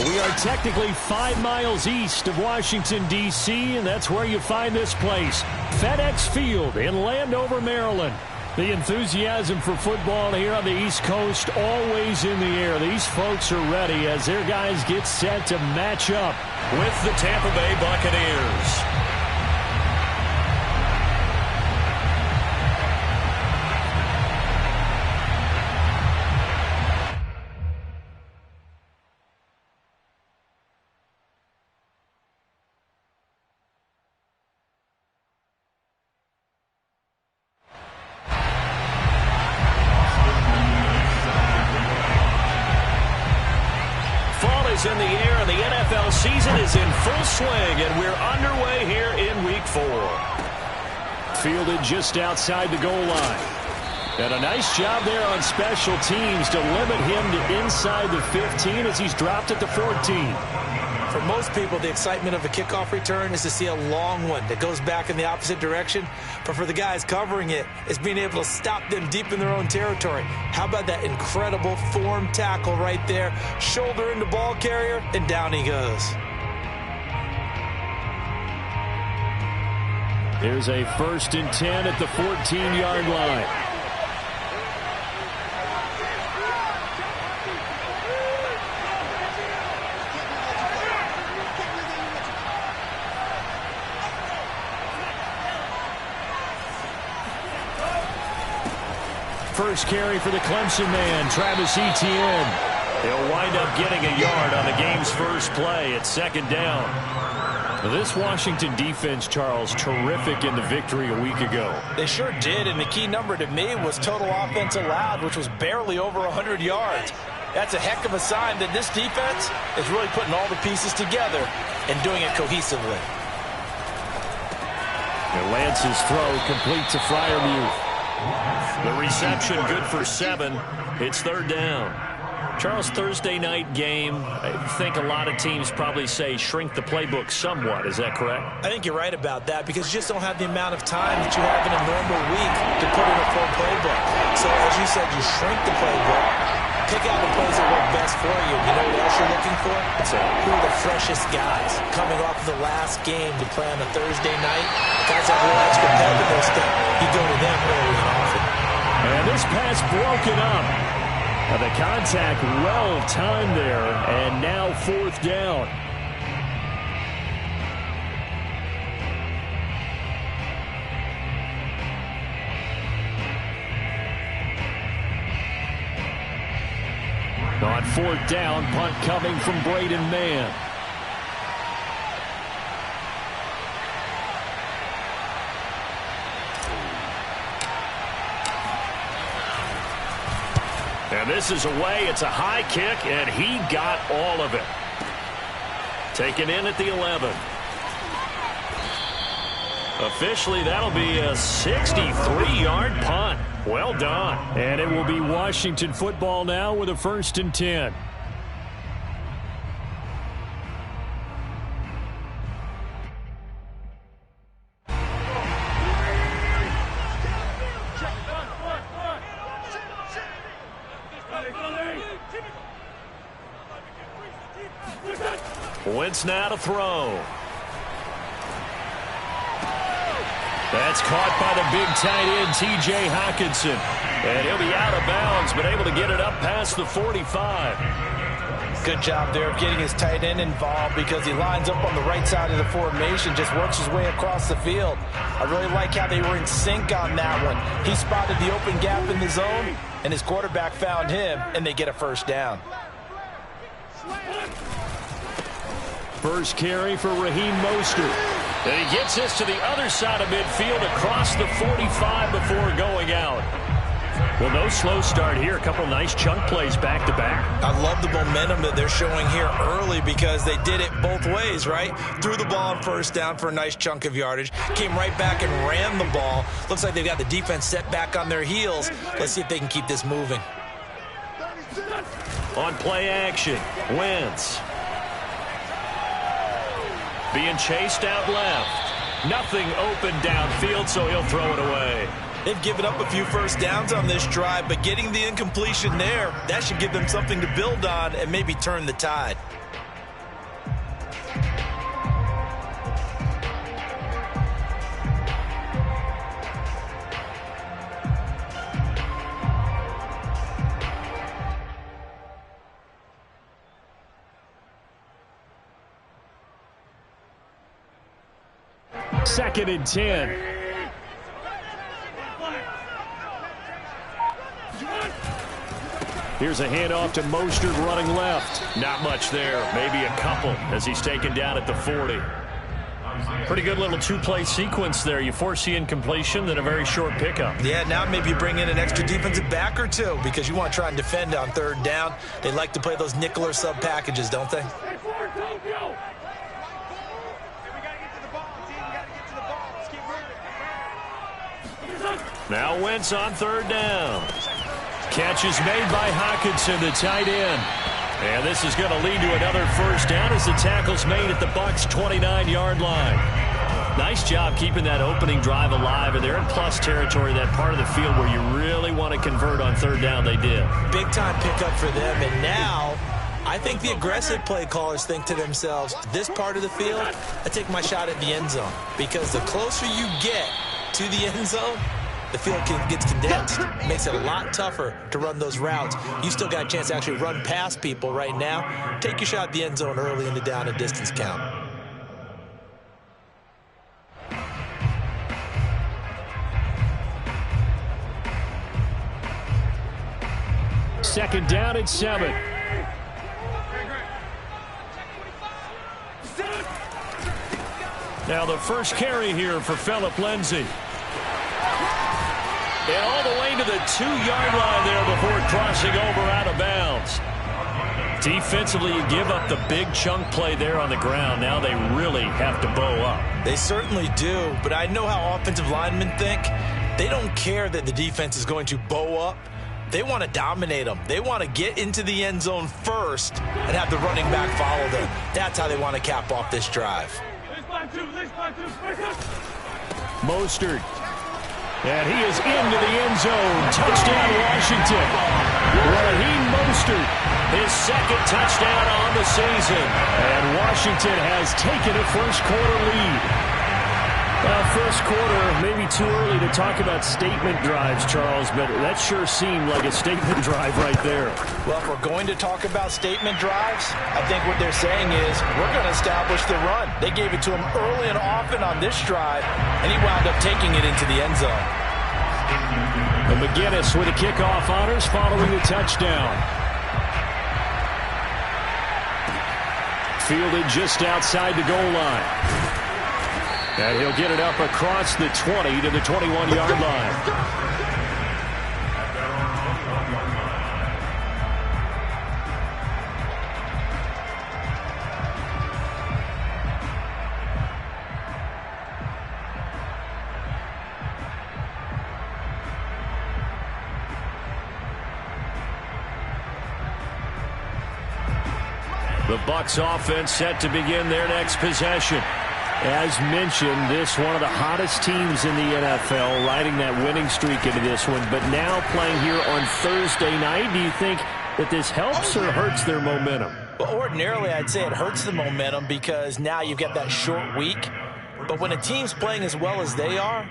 We are technically 5 miles east of Washington, D.C., and that's where you find this place, FedEx Field in Landover, Maryland. The enthusiasm for football here on the East Coast always in the air. These folks are ready as their guys get set to match up with the Tampa Bay Buccaneers. In the air, and the NFL season is in full swing, and we're underway here in Week 4. Fielded just outside the goal line. And a nice job there on special teams to limit him to inside the 15 as he's dropped at the 14. For most people, the excitement of a kickoff return is to see a long one that goes back in the opposite direction. But for the guys covering it, it's being able to stop them deep in their own territory. How about that incredible form tackle right there? Shoulder into ball carrier, and down he goes. There's a 1st and 10 at the 14-yard line. First carry for the Clemson man, Travis Etienne. He'll wind up getting a yard on the game's first play at 2nd down. This Washington defense, Charles, terrific in the victory a week ago. They sure did, and the key number to me was total offense allowed, which was barely over 100 yards. That's a heck of a sign that this defense is really putting all the pieces together and doing it cohesively. And Lance's throw complete to Freiermuth. The reception good for 7. It's 3rd down. Charles, Thursday night game, I think a lot of teams probably say shrink the playbook somewhat. Is that correct? I think you're right about that because you just don't have the amount of time that you have in a normal week to put in a full playbook. So as you said, you shrink the playbook, pick out the plays that work best for you. You know what else you're looking for? So who are the freshest guys coming off of the last game to play on a Thursday night? Guys that have a little extra pep in their step, you go to them early and often. And this pass broken up. The contact well timed there, and now 4th down. On 4th down, punt coming from Braden Mann. And this is away. It's a high kick, and he got all of it. Taken in at the 11. Officially, that'll be a 63-yard punt. Well done. And it will be Washington football now with a 1st and 10. Wentz now to throw. That's caught by the big tight end, T.J. Hockenson. And he'll be out of bounds, but able to get it up past the 45. Good job there of getting his tight end involved because he lines up on the right side of the formation, just works his way across the field. I really like how they were in sync on that one. He spotted the open gap in the zone, and his quarterback found him, and they get a 1st down. First carry for Raheem Mostert. And he gets this to the other side of midfield across the 45 before going out. Well, no slow start here. A couple nice chunk plays back-to-back. I love the momentum that they're showing here early because they did it both ways, right? Threw the ball on 1st down for a nice chunk of yardage. Came right back and ran the ball. Looks like they've got the defense set back on their heels. Let's see if they can keep this moving. On play action, Wentz. Being chased out left. Nothing open downfield, so he'll throw it away. They've given up a few 1st downs on this drive, but getting the incompletion there, that should give them something to build on and maybe turn the tide. 2nd and 10. Here's a handoff to Mostert running left. Not much there. Maybe a couple as he's taken down at the 40. Pretty good little two-play sequence there. You force the incompletion, then a very short pickup. Yeah, now maybe you bring in an extra defensive back or two because you want to try and defend on 3rd down. They like to play those nickel or sub packages, don't they? Now Wentz on 3rd down. Catch is made by Hockenson, the tight end. And this is going to lead to another 1st down as the tackle's made at the Bucs' 29-yard line. Nice job keeping that opening drive alive, and they're in plus territory, that part of the field where you really want to convert on 3rd down. They did. Big-time pickup for them, and now I think the aggressive play callers think to themselves, this part of the field, I take my shot at the end zone, because the closer you get to the end zone, the field gets condensed. It makes it a lot tougher to run those routes. You still got a chance to actually run past people right now. Take your shot at the end zone early in the down and distance count. Second down and 7. Now the first carry here for Phillip Lindsay. And all the way to the 2-yard line there before crossing over out of bounds. Defensively, you give up the big chunk play there on the ground. Now they really have to bow up. They certainly do, but I know how offensive linemen think. They don't care that the defense is going to bow up. They want to dominate them. They want to get into the end zone first and have the running back follow them. That's how they want to cap off this drive. Mostert. And he is into the end zone. Touchdown, Washington. Raheem Mostert, his 2nd touchdown on the season. And Washington has taken a first-quarter lead. Well, first quarter, maybe too early to talk about statement drives, Charles, but that sure seemed like a statement drive right there. Well, if we're going to talk about statement drives, I think what they're saying is we're going to establish the run. They gave it to him early and often on this drive, and he wound up taking it into the end zone. And McGinnis with the kickoff honors following the touchdown. Fielded just outside the goal line. And he'll get it up across the 20 to the 21-yard line. The Bucs offense set to begin their next possession. As mentioned, this one of the hottest teams in the NFL, riding that winning streak into this one, but now playing here on Thursday night. Do you think that this helps or hurts their momentum? Well, ordinarily, I'd say it hurts the momentum because now you've got that short week. But when a team's playing as well as they are,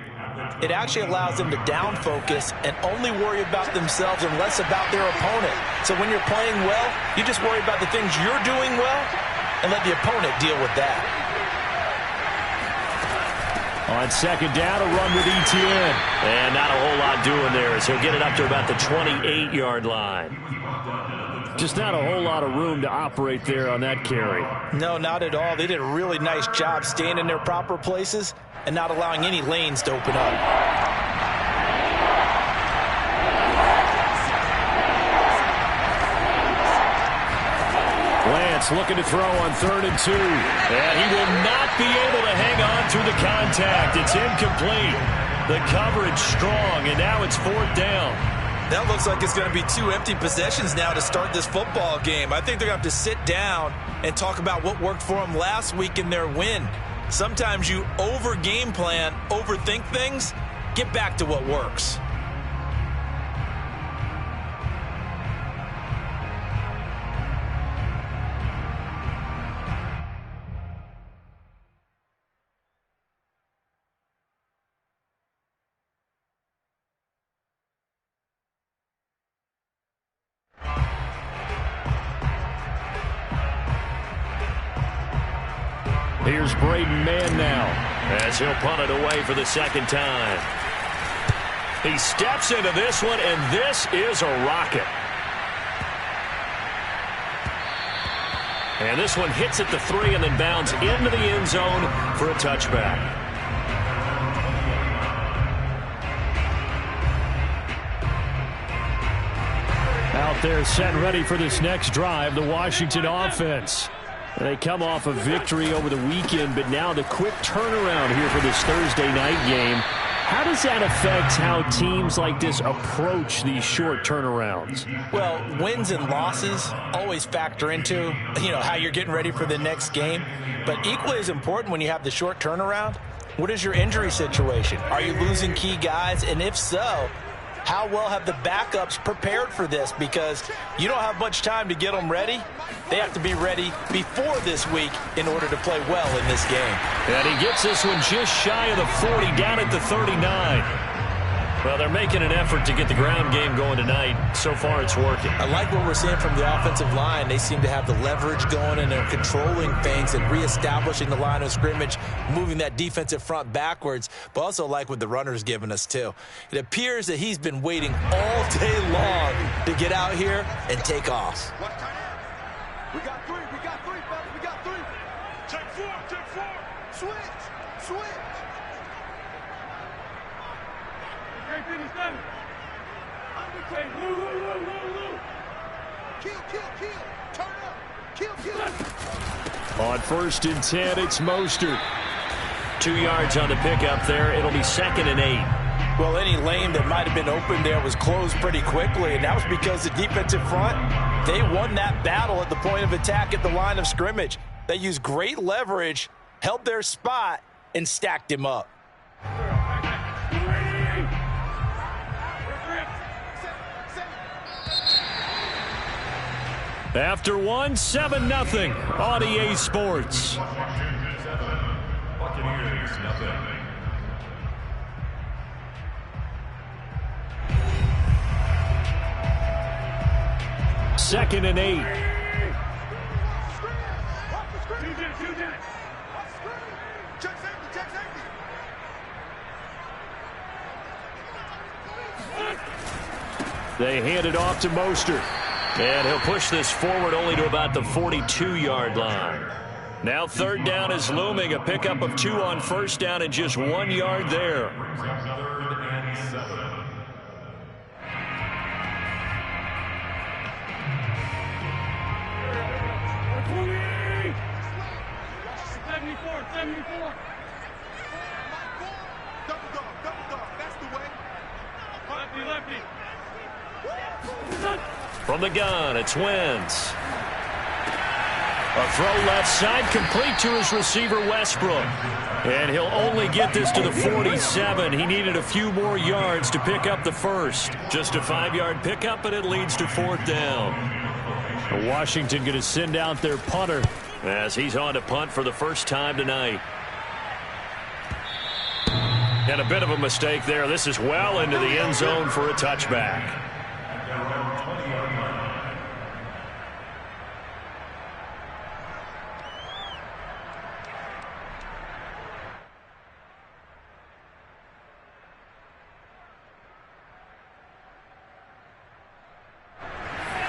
it actually allows them to down focus and only worry about themselves and less about their opponent. So when you're playing well, you just worry about the things you're doing well and let the opponent deal with that. On second down, a run with Etienne. And not a whole lot doing there as he'll get it up to about the 28-yard line. Just not a whole lot of room to operate there on that carry. No, not at all. They did a really nice job staying in their proper places and not allowing any lanes to open up. Lance looking to throw on 3rd and 2. And he will not be able to hang on through the contact. It's incomplete. The coverage strong, and now it's 4th down. That looks like it's going to be 2 empty possessions now to start this football game. I think they're going to have to sit down and talk about what worked for them last week in their win. Sometimes you over-game plan, overthink things, get back to what works. Here's Braden Mann now. as he'll punt it away for the second time. He steps into this one, and this is a rocket. And this one hits at the 3 and then bounds into the end zone for a touchback. Out there set ready for this next drive, the Washington offense. They come off a victory over the weekend, but now the quick turnaround here for this Thursday night game. How does that affect how teams like this approach these short turnarounds? Well, wins and losses always factor into, how you're getting ready for the next game. But equally as important when you have the short turnaround, what is your injury situation? Are you losing key guys? And if so, how well have the backups prepared for this? Because you don't have much time to get them ready. They have to be ready before this week in order to play well in this game. And he gets this one just shy of the 40, down at the 39. Well, they're making an effort to get the ground game going tonight. So far, it's working. I like what we're seeing from the offensive line. They seem to have the leverage going, and they're controlling things and reestablishing the line of scrimmage, moving that defensive front backwards, but also like what the runner's giving us, too. It appears that he's been waiting all day long to get out here and take off. We got three, fellas. We got three. Take four. Switch. Kill. Turn up. Kill. On 1st and 10, it's Mostert. 2 yards on the pickup there. It'll be 2nd and 8. Well, any lane that might have been open there was closed pretty quickly, and that was because the defensive front, they won that battle at the point of attack at the line of scrimmage. They used great leverage, held their spot, and stacked him up. After 1, 7-0 on EA Sports. Buccaneers, 0. 2nd and 8. They hand it off to Mostert. And he'll push this forward only to about the 42-yard line. Now 3rd down is looming. A pickup of 2 on 1st down and just 1 yard there. 3rd and 7. From the gun, it's Wentz. A throw left side, complete to his receiver, Westbrook. And he'll only get this to the 47. He needed a few more yards to pick up the first. Just a 5-yard pickup, and it leads to 4th down. Washington going to send out their punter as he's on to punt for the first time tonight. And a bit of a mistake there. This is well into the end zone for a touchback.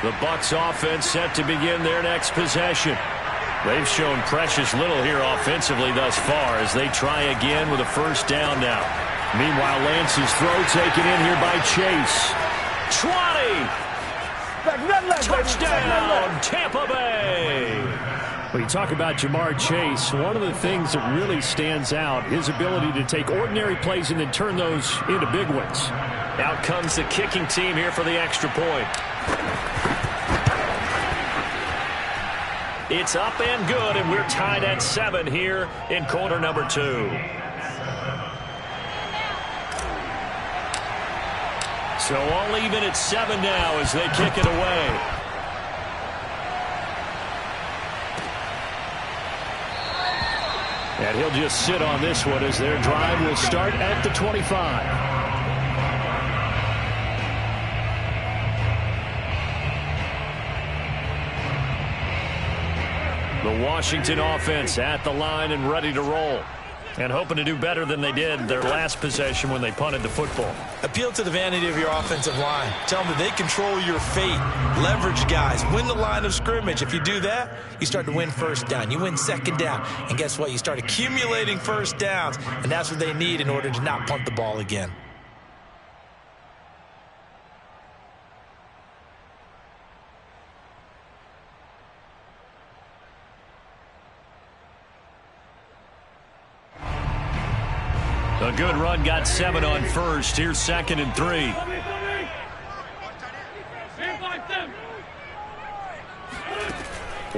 The Bucs offense set to begin their next possession. They've shown precious little here offensively thus far as they try again with a 1st down now. Meanwhile, Lance's throw taken in here by Chase. 20! Touchdown, Tampa Bay! When you talk about Jamar Chase, one of the things that really stands out, his ability to take ordinary plays and then turn those into big ones. Out comes the kicking team here for the extra point. It's up and good, and we're tied at 7 here in quarter number 2. So all even at 7 now as they kick it away. And he'll just sit on this one as their drive will start at the 25. The Washington offense at the line and ready to roll. And hoping to do better than they did their last possession when they punted the football. Appeal to the vanity of your offensive line. Tell them that they control your fate. Leverage guys. Win the line of scrimmage. If you do that, you start to win first down. You win second down. And guess what? You start accumulating first downs. And that's what they need in order to not punt the ball again. A good run, got 7 on first. Here's 2nd and 3.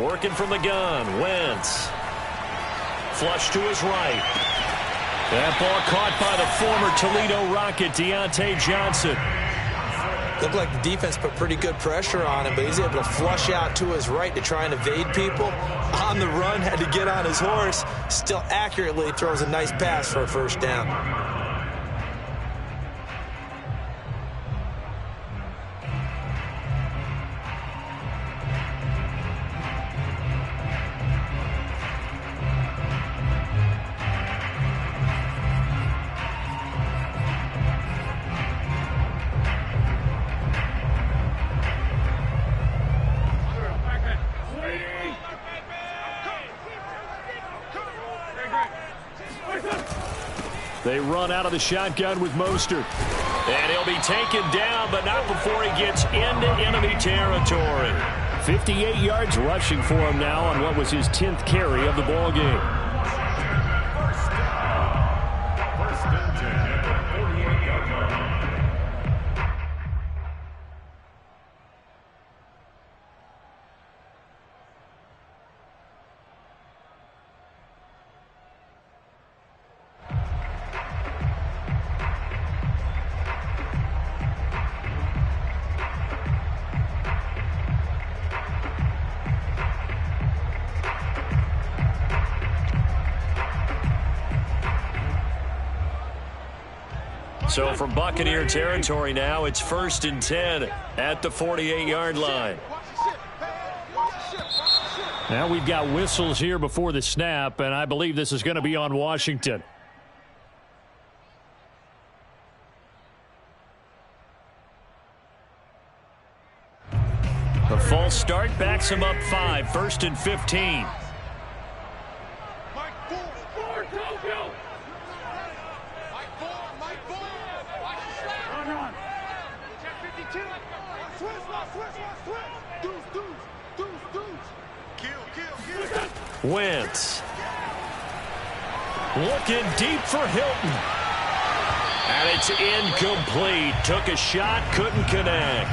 Working from the gun, Wentz. Flush to his right. That ball caught by the former Toledo Rocket, Deontay Johnson. Looked like the defense put pretty good pressure on him, but he's able to flush out to his right to try and evade people. On the run, had to get on his horse. Still accurately throws a nice pass for a first down. They run out of the shotgun with Mostert. And he'll be taken down, but not before he gets into enemy territory. 58 yards rushing for him now on what was his 10th carry of the ball game. So from Buccaneer territory now, it's 1st and 10 at the 48-yard line. Now we've got whistles here before the snap, and I believe this is going to be on Washington. The false start backs him up 5, 1st and 15. Wentz. Looking deep for Hilton. And it's incomplete. Took a shot, couldn't connect.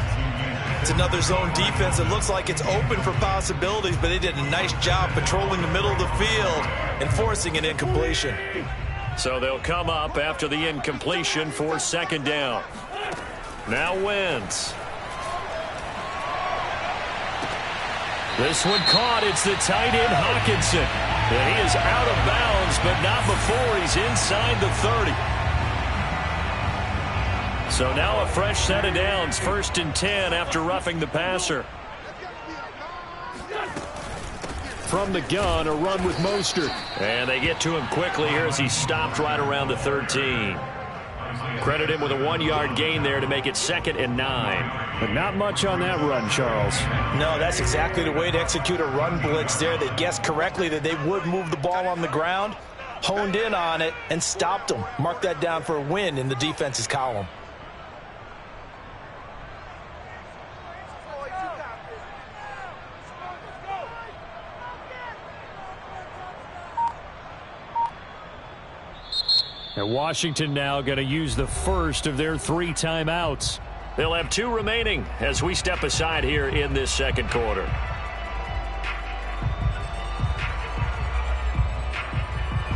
It's another zone defense. It looks like it's open for possibilities, but they did a nice job patrolling the middle of the field and forcing an incompletion. So they'll come up after the incompletion for 2nd down. Now Wentz. This one caught. It's the tight end Hawkinson. And he is out of bounds, but not before he's inside the 30. So now a fresh set of downs, 1st and 10 after roughing the passer. From the gun, a run with Mostert. And they get to him quickly here as he stopped right around the 13. Credit him with a 1-yard gain there to make it 2nd and 9. But not much on that run, Charles. No, that's exactly the way to execute a run blitz there. They guessed correctly that they would move the ball on the ground, honed in on it, and stopped them. Mark that down for a win in the defense's column. And Washington now going to use the first of their 3 timeouts. They'll have 2 remaining as we step aside here in this 2nd quarter.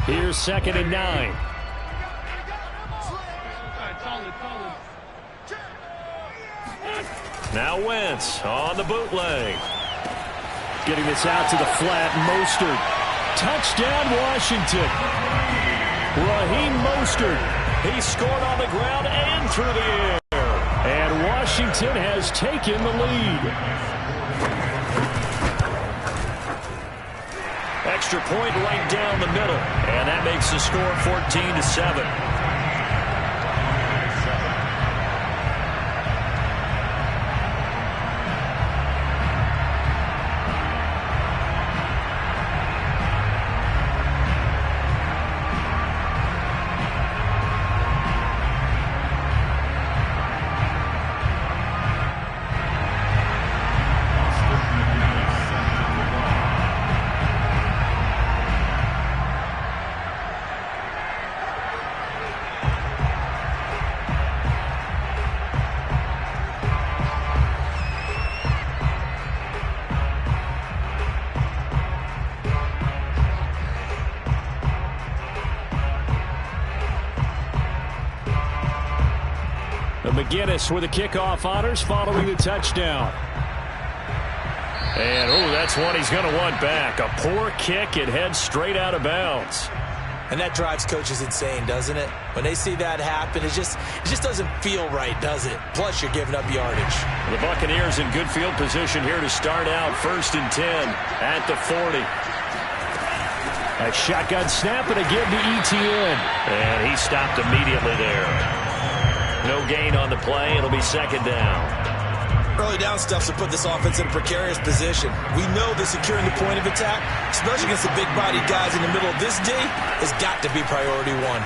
Here's 2nd and 9. Now Wentz on the bootleg. Getting this out to the flat. Mostert. Touchdown Washington. Raheem Mostert. He scored on the ground and through the air. And Washington has taken the lead. extra point right down the middle. And that makes the score 14-7. McGinnis with the kickoff honors following the touchdown. And, that's one he's going to want back. A poor kick. It heads straight out of bounds. And that drives coaches insane, doesn't it? When they see that happen, it just doesn't feel right, does it? Plus, you're giving up yardage. The Buccaneers in good field position here to start out. 1st and 10 at the 40. A shotgun snap and a give to Etienne. And he stopped immediately there. No gain on the play. It'll be 2nd down. Early down stuff to put this offense in a precarious position. We know that securing the point of attack, especially against the big-bodied guys in the middle of this D, has got to be priority one.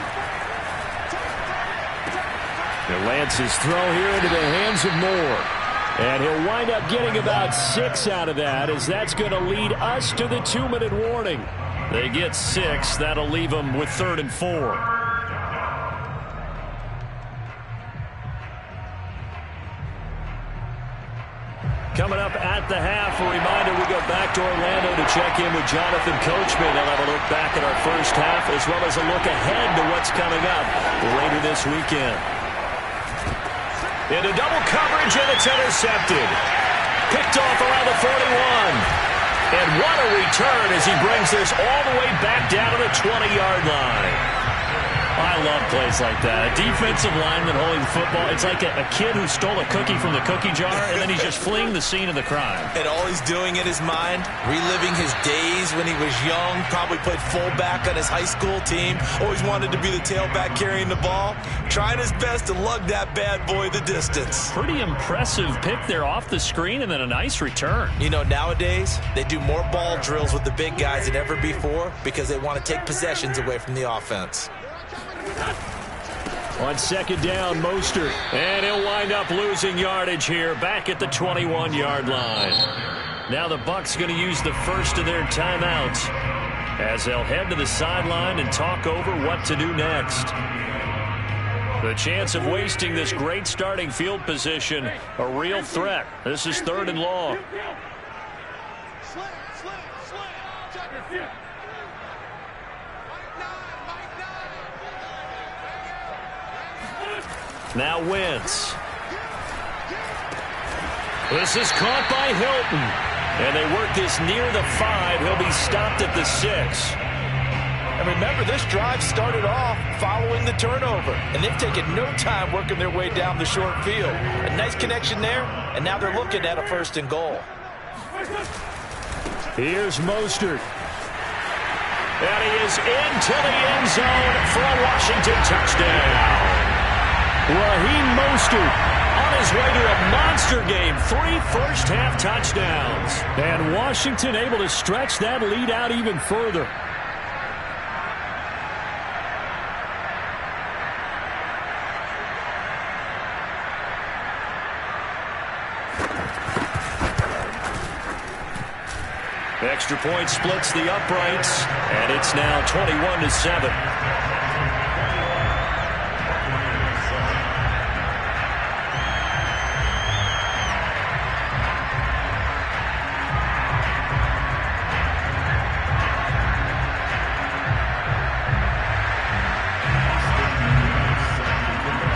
Lance's throw here into the hands of Moore. And he'll wind up getting about 6 out of that, as that's going to lead us to the 2-minute warning. They get 6. That'll leave them with 3rd and 4. Coming up at the half, a reminder we go back to Orlando to check in with Jonathan Coachman. He'll have a look back at our first half as well as a look ahead to what's coming up later this weekend. Into double coverage, and it's intercepted. Picked off around the 41. And what a return as he brings this all the way back down to the 20-yard line. I love plays like that. A defensive lineman holding the football. It's like a kid who stole a cookie from the cookie jar, and then he's just fleeing the scene of the crime. And all he's doing in his mind, reliving his days when he was young, probably played fullback on his high school team, always wanted to be the tailback carrying the ball, trying his best to lug that bad boy the distance. Pretty impressive pick there off the screen, and then a nice return. You know, nowadays, they do more ball drills with the big guys than ever before because they want to take possessions away from the offense. On 2nd down, Mostert. And he'll wind up losing yardage here back at the 21-yard line. Now the Bucs going to use the first of their timeouts as they'll head to the sideline and talk over what to do next. The chance of wasting this great starting field position, a real threat. This is 3rd and long. Now Wentz. This is caught by Hilton. And they work this near the 5. He'll be stopped at the 6. And remember, this drive started off following the turnover. And they've taken no time working their way down the short field. A nice connection there, and now they're looking at a 1st and goal. Here's Mostert. And he is into the end zone for a Washington touchdown. Raheem Mostert on his way to a monster game. 3 first-half touchdowns. And Washington able to stretch that lead out even further. Extra point splits the uprights, and it's now 21-7.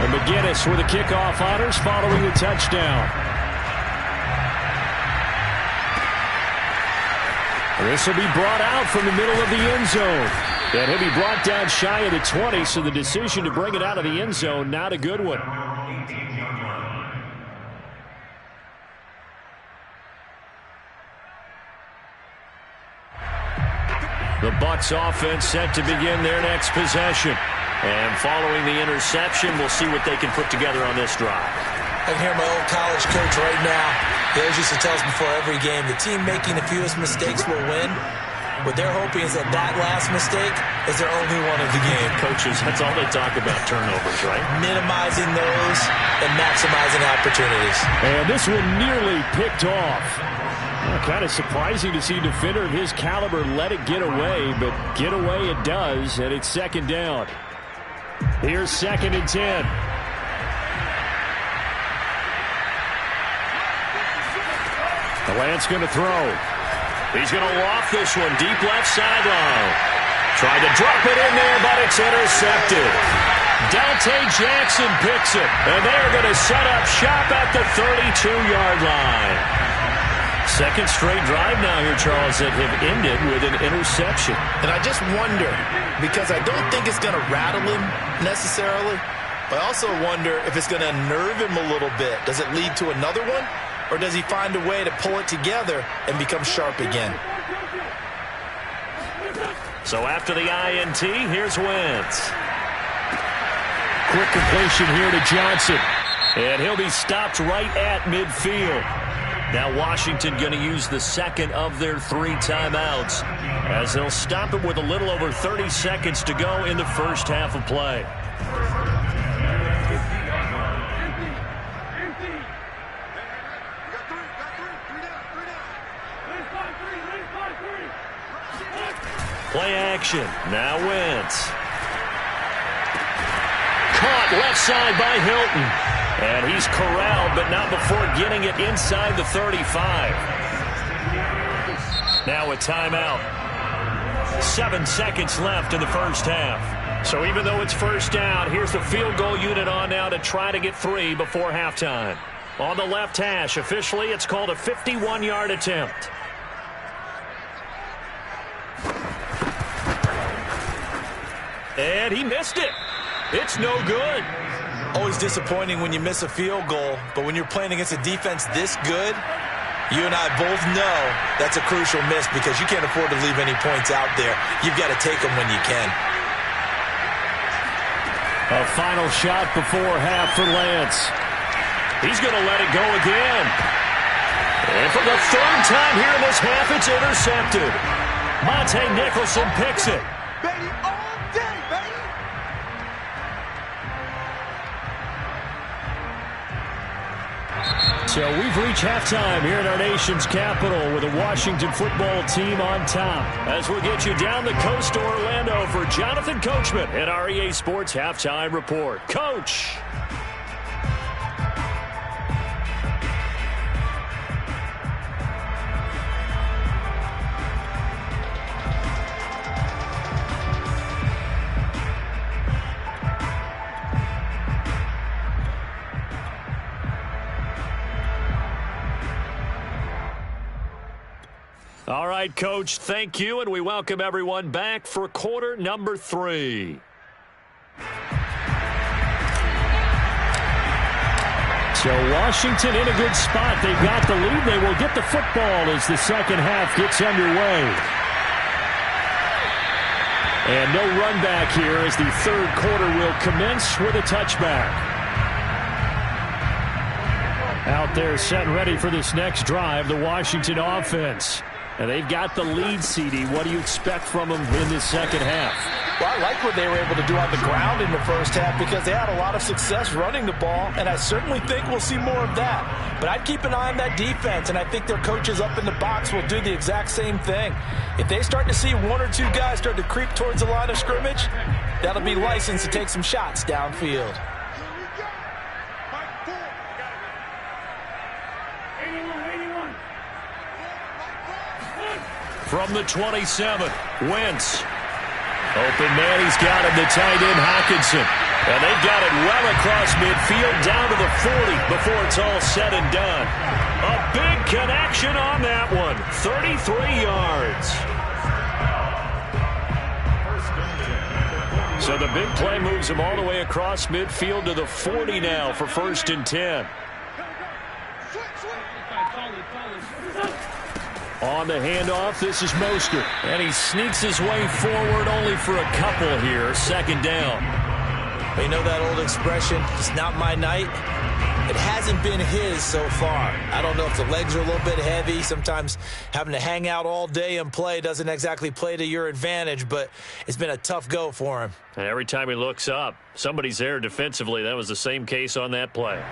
McGinnis with the kickoff honors following the touchdown. This will be brought out from the middle of the end zone. And he'll be brought down shy of the 20, so the decision to bring it out of the end zone, not a good one. The Bucs offense set to begin their next possession. And following the interception, we'll see what they can put together on this drive. I can hear my old college coach right now. He always used to tell us before every game, the team making the fewest mistakes will win. What they're hoping is that last mistake is their only one of the game. Coaches, that's all they talk about, turnovers, right? Minimizing those and maximizing opportunities. And this one nearly picked off. Kind of surprising to see a defender of his caliber let it get away, but get away it does, and it's second down. Here's 2nd and 10. Lance going to throw. He's going to loft this one deep left sideline. Tried to drop it in there, but it's intercepted. Dante Jackson picks it, and they're going to set up shop at the 32-yard line. Second straight drive now here, Charles, that have ended with an interception. And I just wonder, because I don't think it's going to rattle him necessarily, but I also wonder if it's going to unnerve him a little bit. Does it lead to another one? Or does he find a way to pull it together and become sharp again? So after the INT, here's Wentz. Quick completion here to Johnson. And he'll be stopped right at midfield. Now Washington going to use the second of their 3 timeouts as they'll stop it with a little over 30 seconds to go in the first half of play. Play action. Now Wentz. Caught left side by Hilton. And he's corralled, but not before getting it inside the 35. Now a timeout. 7 seconds left in the first half. So even though it's first down, here's the field goal unit on now to try to get 3 before halftime. On the left hash, officially it's called a 51-yard attempt. And he missed it. It's no good. Always disappointing when you miss a field goal, but when you're playing against a defense this good, you and I both know that's a crucial miss because you can't afford to leave any points out there. You've got to take them when you can. A final shot before half for Lance. He's going to let it go again. And for the 3rd time here in this half, it's intercepted. Monte Nicholson picks it. Baby, all day, baby. So we've reached halftime here in our nation's capital with the Washington football team on top. As we'll get you down the coast to Orlando for Jonathan Coachman at our EA Sports Halftime Report. Coach! All right, Coach, thank you, and we welcome everyone back for quarter number 3. So Washington in a good spot. They've got the lead. They will get the football as the second half gets underway. And no run back here as the 3rd quarter will commence with a touchback. Out there set and ready for this next drive, the Washington offense. And they've got the lead, CD. What do you expect from them in the second half? Well, I like what they were able to do on the ground in the first half because they had a lot of success running the ball, and I certainly think we'll see more of that. But I'd keep an eye on that defense, and I think their coaches up in the box will do the exact same thing. If they start to see 1 or 2 guys start to creep towards the line of scrimmage, that'll be licensed to take some shots downfield. From the 27, Wentz. Open man, he's got him, the tight end Hockenson. And they've got it well across midfield down to the 40 before it's all said and done. A big connection on that one, 33 yards. So the big play moves him all the way across midfield to the 40 now for 1st and 10. On the handoff, this is Mostert. And he sneaks his way forward only for a couple here. Second down. You know that old expression, it's not my night? It hasn't been his so far. I don't know if the legs are a little bit heavy. Sometimes having to hang out all day and play doesn't exactly play to your advantage, but it's been a tough go for him. And every time he looks up, somebody's there defensively. That was the same case on that play.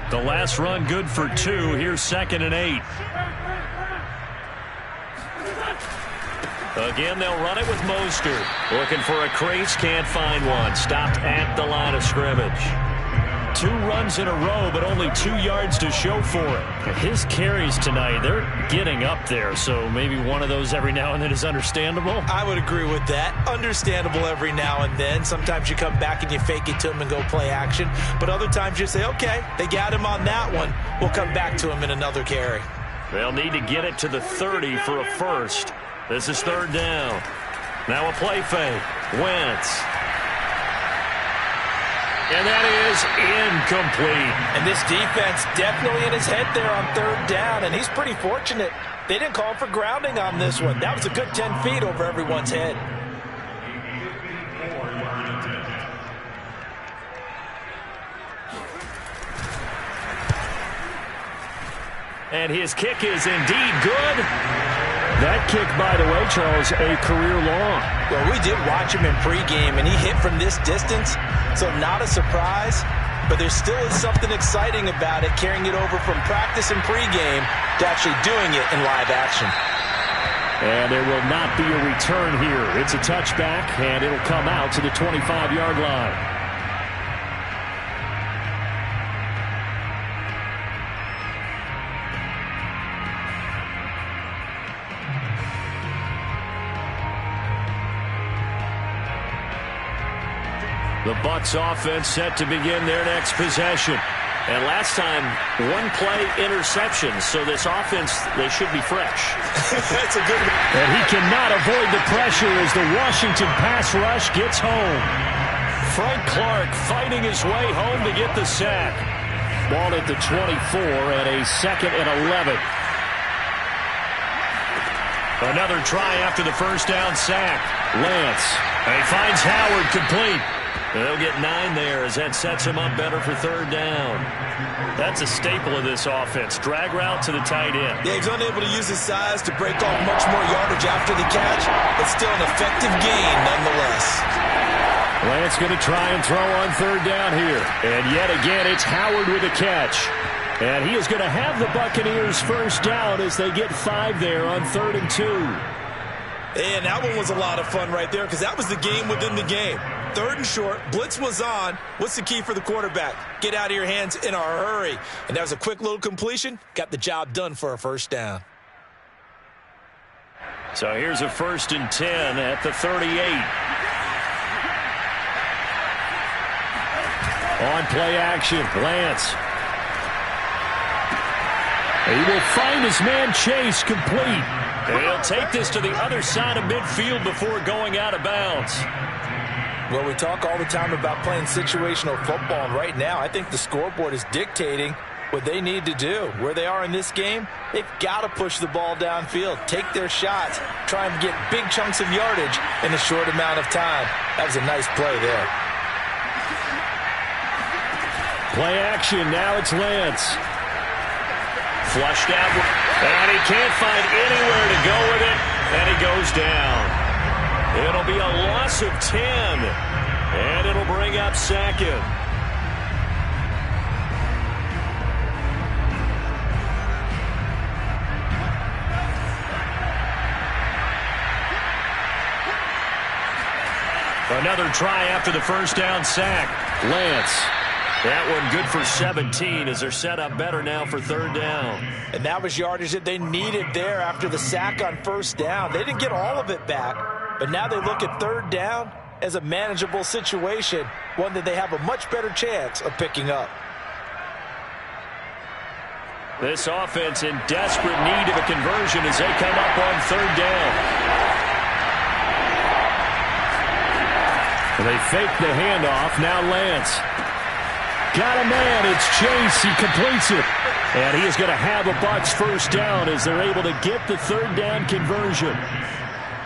The last run good for 2. Here's 2nd and 8. Again, they'll run it with Mostert. Looking for a crease, can't find one. Stopped at the line of scrimmage. 2 runs in a row, but only 2 yards to show for it. His carries tonight, they're getting up there, so maybe one of those every now and then is understandable. I would agree with that. Understandable every now and then. Sometimes you come back and you fake it to him and go play action, but other times you say, okay, they got him on that one. We'll come back to him in another carry. They'll need to get it to the 30 for a first. This is 3rd down. Now a play fake. Wentz. And that is incomplete. And this defense definitely in his head there on 3rd down, and he's pretty fortunate. They didn't call for grounding on this one. That was a good 10 feet over everyone's head. And his kick is indeed good. That kick, by the way, Charles, a career long. Well, we did watch him in pregame, and he hit from this distance, so not a surprise. But there still is something exciting about it, carrying it over from practice and pregame to actually doing it in live action. And there will not be a return here. It's a touchback, and it'll come out to the 25-yard line. The Bucs offense set to begin their next possession. And last time, 1 play interception. So this offense, they should be fresh. That's a good one. And he cannot avoid the pressure as the Washington pass rush gets home. Frank Clark fighting his way home to get the sack. Ball at the 24 and a 2nd and 11. Another try after the first down sack. Lance. And he finds Howard complete. They'll get 9 there as that sets him up better for 3rd down. That's a staple of this offense. Drag route to the tight end. Yeah, he's unable to use his size to break off much more yardage after the catch, but still an effective gain nonetheless. Lance going to try and throw on 3rd down here. And yet again, it's Howard with a catch. And he is going to have the Buccaneers first down as they get 5 there on 3rd and 2. And that one was a lot of fun right there because that was the game within the game. 3rd and short, blitz was on. What's the key for the quarterback? Get out of your hands in a hurry. And that was a quick little completion. Got the job done for a first down. So here's a 1st and 10 at the 38. On play action, Lance. He will find his man Chase complete. And he'll take this to the other side of midfield before going out of bounds. Well, we talk all the time about playing situational football, and right now I think the scoreboard is dictating what they need to do. Where they are in this game, they've got to push the ball downfield, take their shots, try and get big chunks of yardage in a short amount of time. That was a nice play there. Play action, now it's Lance. Flushed out, and he can't find anywhere to go with it, and he goes down. It'll be a loss of 10, and it'll bring up 2nd. Another try after the first down sack. Lance. That one good for 17 as they're set up better now for 3rd down. And that was yardage that they needed there after the sack on 1st down. They didn't get all of it back, but now they look at 3rd down as a manageable situation, one that they have a much better chance of picking up. This offense in desperate need of a conversion as they come up on 3rd down. They fake the handoff. Now Lance. Got a man. It's Chase. He completes it. And he is going to have a Bucs first down as they're able to get the third down conversion.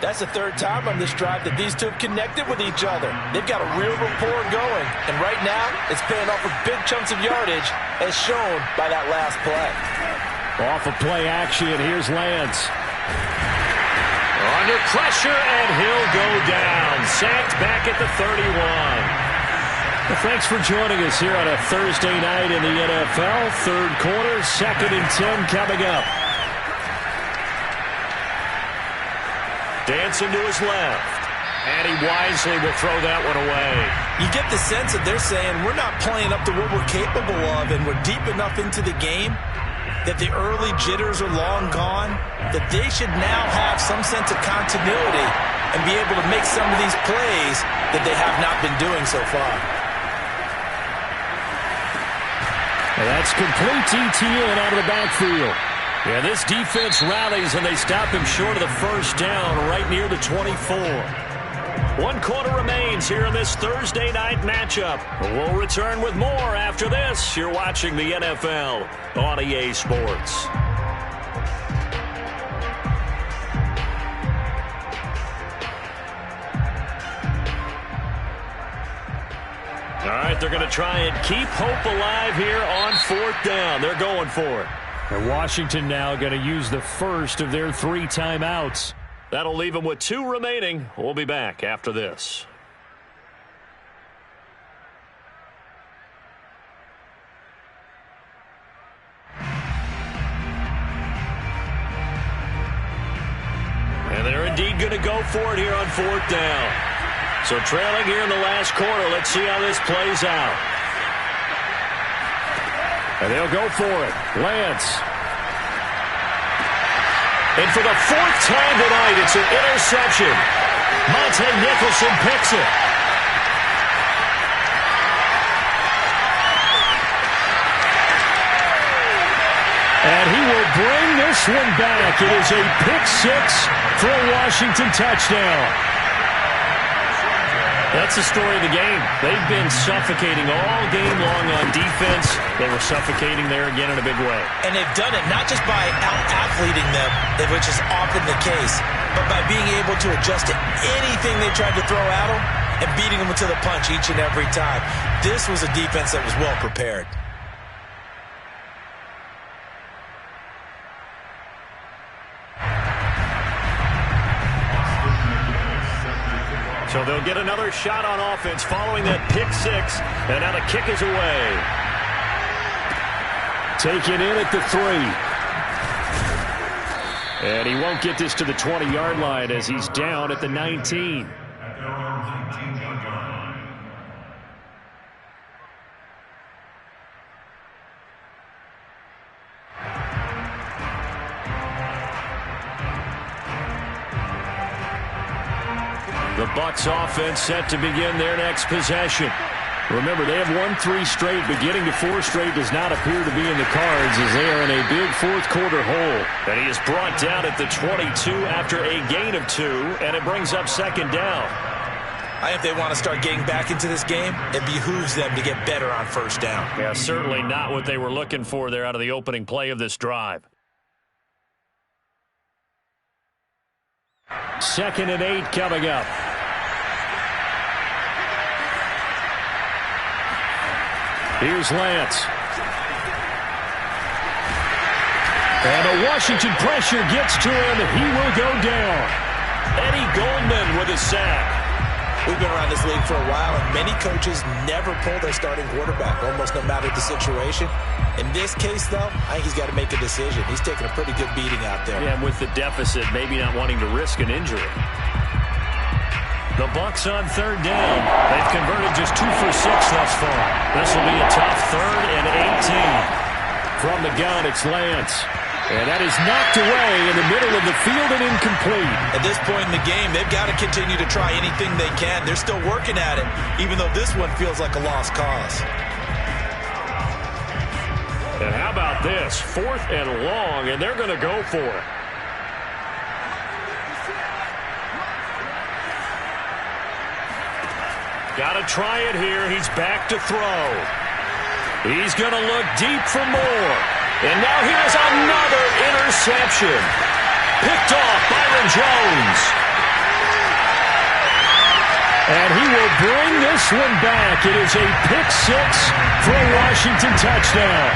That's the third time on this drive that these two have connected with each other. They've got a real rapport going. And right now, it's paying off with big chunks of yardage, as shown by that last play. Off of play action, here's Lance. Under pressure, and he'll go down. Sacked back at the 31. Well, thanks for joining us here on a Thursday night in the NFL. Third quarter, 2nd and 10 coming up. Dancing to his left. And he wisely will throw that one away. You get the sense that they're saying we're not playing up to what we're capable of, and we're deep enough into the game that the early jitters are long gone, that they should now have some sense of continuity and be able to make some of these plays that they have not been doing so far. And that's complete ETN out of the backfield. Yeah, this defense rallies, and they stop him short of the first down right near the 24. 1 quarter remains here in this Thursday night matchup. We'll return with more after this. You're watching the NFL on EA Sports. All right, they're going to try and keep hope alive here on 4th down. They're going for it. And Washington now going to use the first of their 3 timeouts. That'll leave them with 2 remaining. We'll be back after this. And they're indeed going to go for it here on 4th down. So trailing here in the last quarter. Let's see how this plays out. And they'll go for it. Lance. And for the 4th time tonight, it's an interception. Monte Nicholson picks it. And he will bring this one back. It is a pick 6 for a Washington touchdown. That's the story of the game. They've been suffocating all game long on defense. They were suffocating there again in a big way. And they've done it not just by out-athleting them, which is often the case, but by being able to adjust to anything they tried to throw at them and beating them to the punch each and every time. This was a defense that was well prepared. So they'll get another shot on offense following that pick 6, and now the kick is away. Taken in at the 3. And he won't get this to the 20-yard line as he's down at the 19. The Bucs offense set to begin their next possession. Remember, they have won 3 straight, but getting to 4 straight does not appear to be in the cards as they are in a big 4th quarter hole. And he is brought down at the 22 after a gain of 2, and it brings up 2nd down. I think if they want to start getting back into this game, it behooves them to get better on 1st down. Yeah, certainly not what they were looking for there out of the opening play of this drive. 2nd and 8 coming up. Here's Lance. And a Washington pressure gets to him, and he will go down. Eddie Goldman with a sack. We've been around this league for a while, and many coaches never pull their starting quarterback, almost no matter the situation. In this case, though, I think he's got to make a decision. He's taking a pretty good beating out there. Yeah, with the deficit, maybe not wanting to risk an injury. The Bucs on 3rd down. They've converted just 2 for 6 thus far. This will be a tough 3rd and 18. From the gun, it's Lance. And that is knocked away in the middle of the field and incomplete. At this point in the game, they've got to continue to try anything they can. They're still working at it, even though this one feels like a lost cause. And how about this? 4th and long, and they're going to go for it. Got to try it here. He's back to throw. He's going to look deep for more. And now here's another interception. Picked off Byron Jones. And he will bring this one back. It is a pick-6 for a Washington touchdown.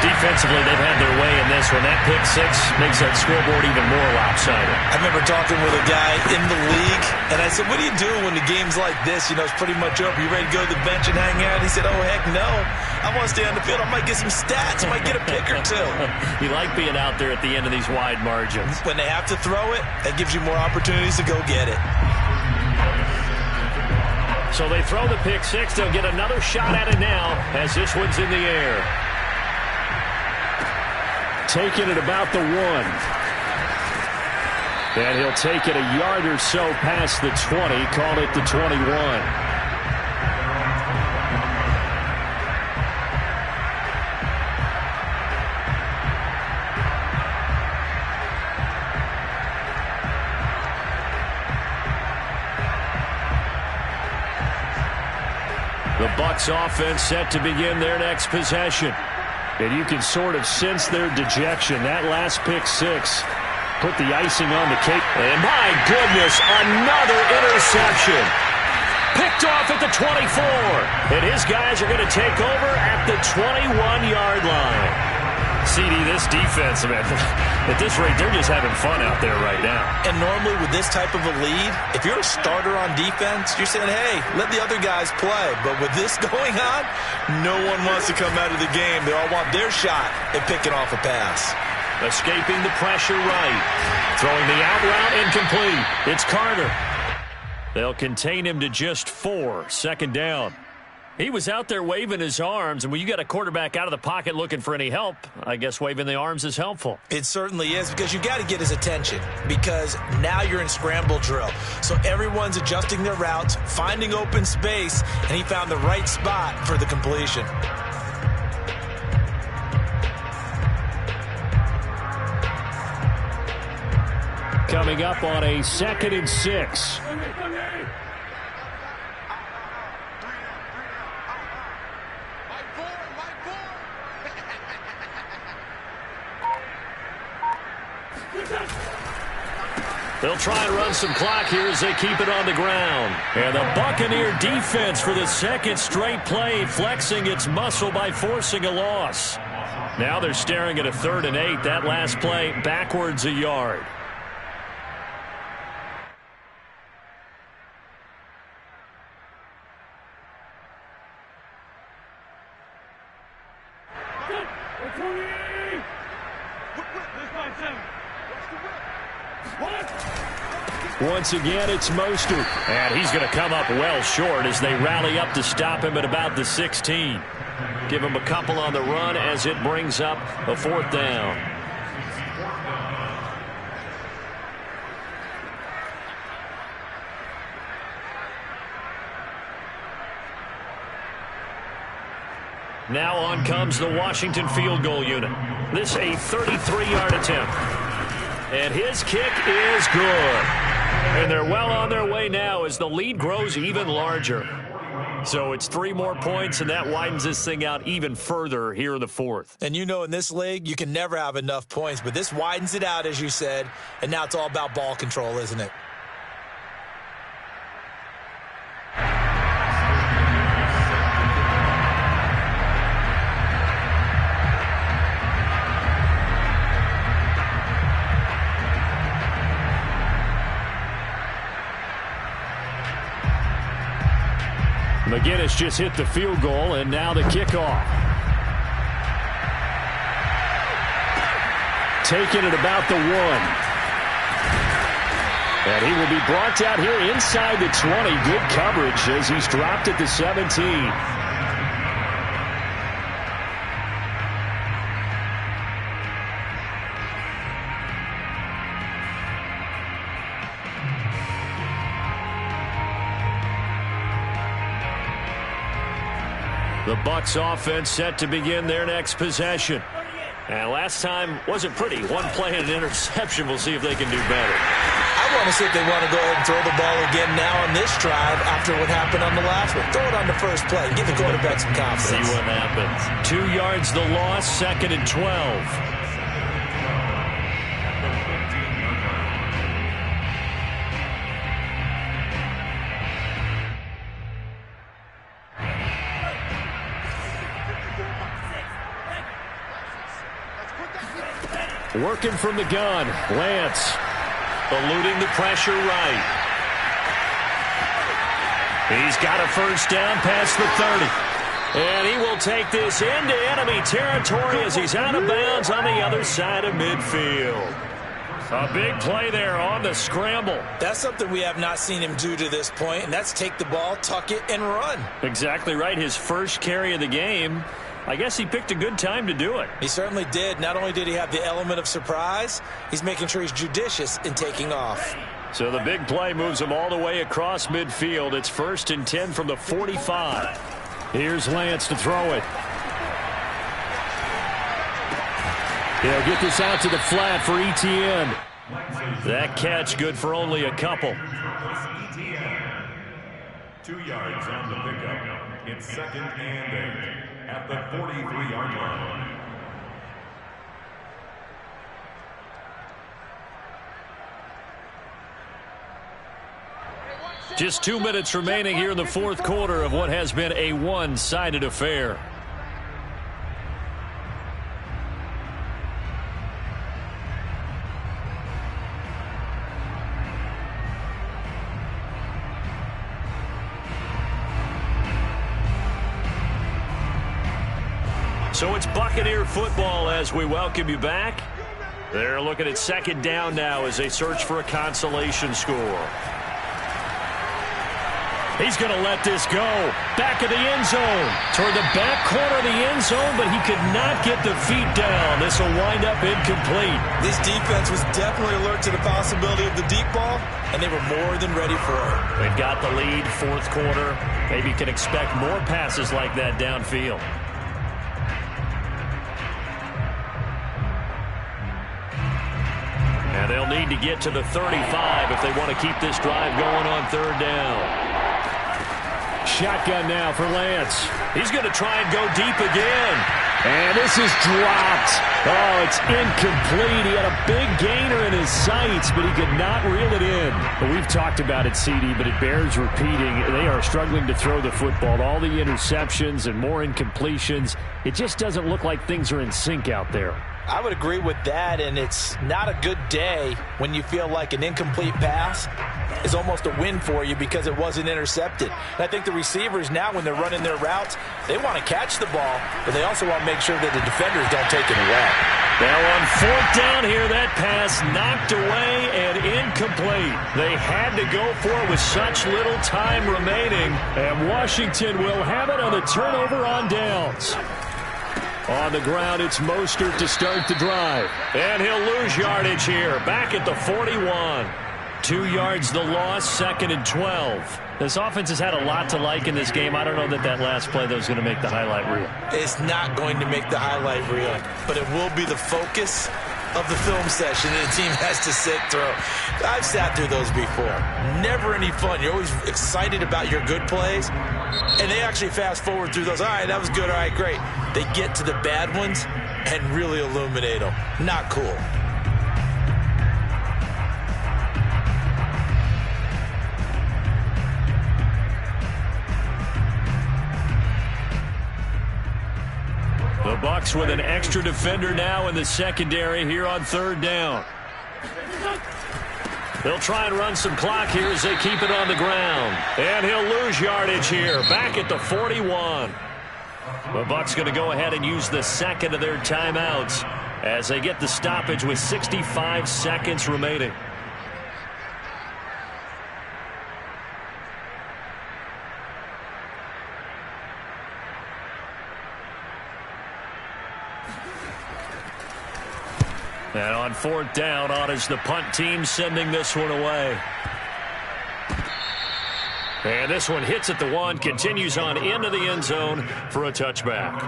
Defensively, they've had their way in this one. That pick-6 makes that scoreboard even more lopsided. I remember talking with a guy in the league, and I said, what do you do when the game's like this? You know, it's pretty much over. You ready to go to the bench and hang out? He said, oh, heck no. I want to stay on the field. I might get some stats. I might get a pick or two. You like being out there at the end of these wide margins. When they have to throw it, that gives you more opportunities to go get it. So they throw the pick-6. They'll get another shot at it now as this one's in the air. Taking it about the 1. And he'll take it a yard or so past the 20. Call it the 21. The Bucs offense set to begin their next possession. And you can sort of sense their dejection. That last pick-6 put the icing on the cake. And my goodness, another interception. Picked off at the 24. And his guys are going to take over at the 21-yard line. CD, this defense, man, at this rate, they're just having fun out there right now. And normally with this type of a lead, if you're a starter on defense, you're saying, hey, let the other guys play. But with this going on, no one wants to come out of the game. They all want their shot at picking off a pass. Escaping the pressure right. Throwing the out route incomplete. It's Carter. They'll contain him to just 4. Second down. He was out there waving his arms, and when you got a quarterback out of the pocket looking for any help, I guess waving the arms is helpful. It certainly is, because you got to get his attention, because now you're in scramble drill. So everyone's adjusting their routes, finding open space, and he found the right spot for the completion. Coming up on a 2nd and 6. They'll try and run some clock here as they keep it on the ground. And the Buccaneer defense for the second straight play, flexing its muscle by forcing a loss. Now they're staring at a 3rd and 8. That last play backwards a yard. Once again, it's Mostert. And he's going to come up well short as they rally up to stop him at about the 16. Give him a couple on the run as it brings up a 4th down. Now on comes the Washington field goal unit. This a 33-yard attempt. And his kick is good. And they're well on their way now as the lead grows even larger. So it's 3 more points, and that widens this thing out even further here in the 4th. And you know, in this league, you can never have enough points, but this widens it out, as you said, and now it's all about ball control, isn't it? McGinnis just hit the field goal, and now the kickoff. Taking it about the 1. And he will be brought out here inside the 20. Good coverage as he's dropped at the 17. The Bucs offense set to begin their next possession. And last time wasn't pretty. 1 play and an interception. We'll see if they can do better. I want to see if they want to go ahead and throw the ball again now on this drive after what happened on the last one. Throw it on the first play. Give the quarterback some confidence. See what happens. 2 yards the loss, 2nd and 12. Working from the gun, Lance. Eluding the pressure right. He's got a first down past the 30. And he will take this into enemy territory as he's out of bounds on the other side of midfield. A big play there on the scramble. That's something we have not seen him do to this point, and that's take the ball, tuck it, and run. Exactly right. His first carry of the game. I guess he picked a good time to do it. He certainly did. Not only did he have the element of surprise, he's making sure he's judicious in taking off. So the big play moves him all the way across midfield. It's 1st and 10 from the 45. Here's Lance to throw it. He'll get this out to the flat for ETN. That catch good for only a couple. 2 yards on the pickup. It's 2nd and 8 at the 43-yard line. Just 2 minutes remaining here in the fourth quarter of what has been a one-sided affair. So it's Buccaneer football as we welcome you back. They're looking at 2nd down now as they search for a consolation score. He's going to let this go. Back of the end zone. Toward the back corner of the end zone, but he could not get the feet down. This will wind up incomplete. This defense was definitely alert to the possibility of the deep ball, and they were more than ready for it. They've got the lead, fourth quarter. Maybe you can expect more passes like that downfield. And they'll need to get to the 35 if they want to keep this drive going on 3rd down. Shotgun now for Lance. He's going to try and go deep again. And this is dropped. Oh, it's incomplete. He had a big gainer in his sights, but he could not reel it in. Well, we've talked about it, CD, but it bears repeating. They are struggling to throw the football. All the interceptions and more incompletions. It just doesn't look like things are in sync out there. I would agree with that, and it's not a good day when you feel like an incomplete pass is almost a win for you because it wasn't intercepted. And I think the receivers now, when they're running their routes, they want to catch the ball, but they also want to make sure that the defenders don't take it away. Now on 4th down here, that pass knocked away and incomplete. They had to go for it with such little time remaining, and Washington will have it on the turnover on downs. On the ground, it's Mostert to start the drive. And he'll lose yardage here. Back at the 41. 2 yards the loss, 2nd and 12. This offense has had a lot to like in this game. I don't know that that last play, though, is going to make the highlight reel. It's not going to make the highlight reel, but it will be the focus of the film session that the team has to sit through. I've sat through those before. Never any fun. You're always excited about your good plays, and they actually fast forward through those. All right, that was good. All right, great. They get to the bad ones and really illuminate them. Not cool. The Bucs with an extra defender now in the secondary here on 3rd down. They'll try and run some clock here as they keep it on the ground. And he'll lose yardage here, back at the 41. The Bucs going to go ahead and use the 2nd of their timeouts as they get the stoppage with 65 seconds remaining. And on 4th down, on is the punt team sending this one away. And this one hits at the 1, continues on into the end zone for a touchback.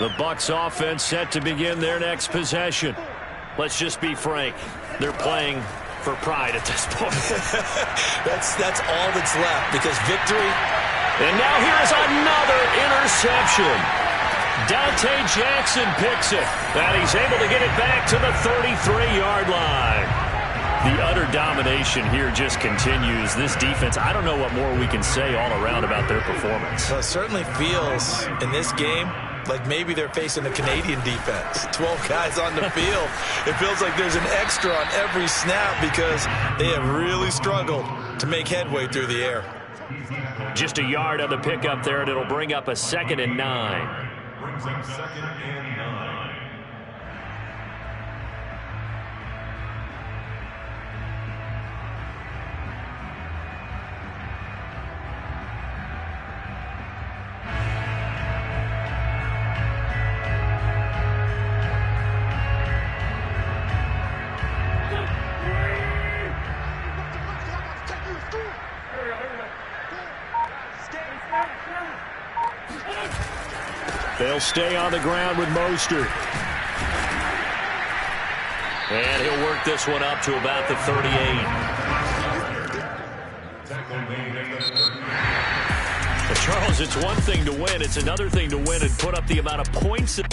The Bucs offense set to begin their next possession. Let's just be frank. They're playing for pride at this point. That's all that's left, because victory. And now here's another interception. Dante Jackson picks it, and he's able to get it back to the 33-yard line. The utter domination here just continues. This defense, I don't know what more we can say all around about their performance. Well, it certainly feels in this game like maybe they're facing a Canadian defense. 12 guys on the field. It feels like there's an extra on every snap because they have really struggled to make headway through the air. Just a yard on the pickup there, and it'll bring up a 2nd and 9. Brings up 2nd and 9. They'll stay on the ground with Mostert. And he'll work this one up to about the 38. But Charles, it's one thing to win. It's another thing to win and put up the amount of points that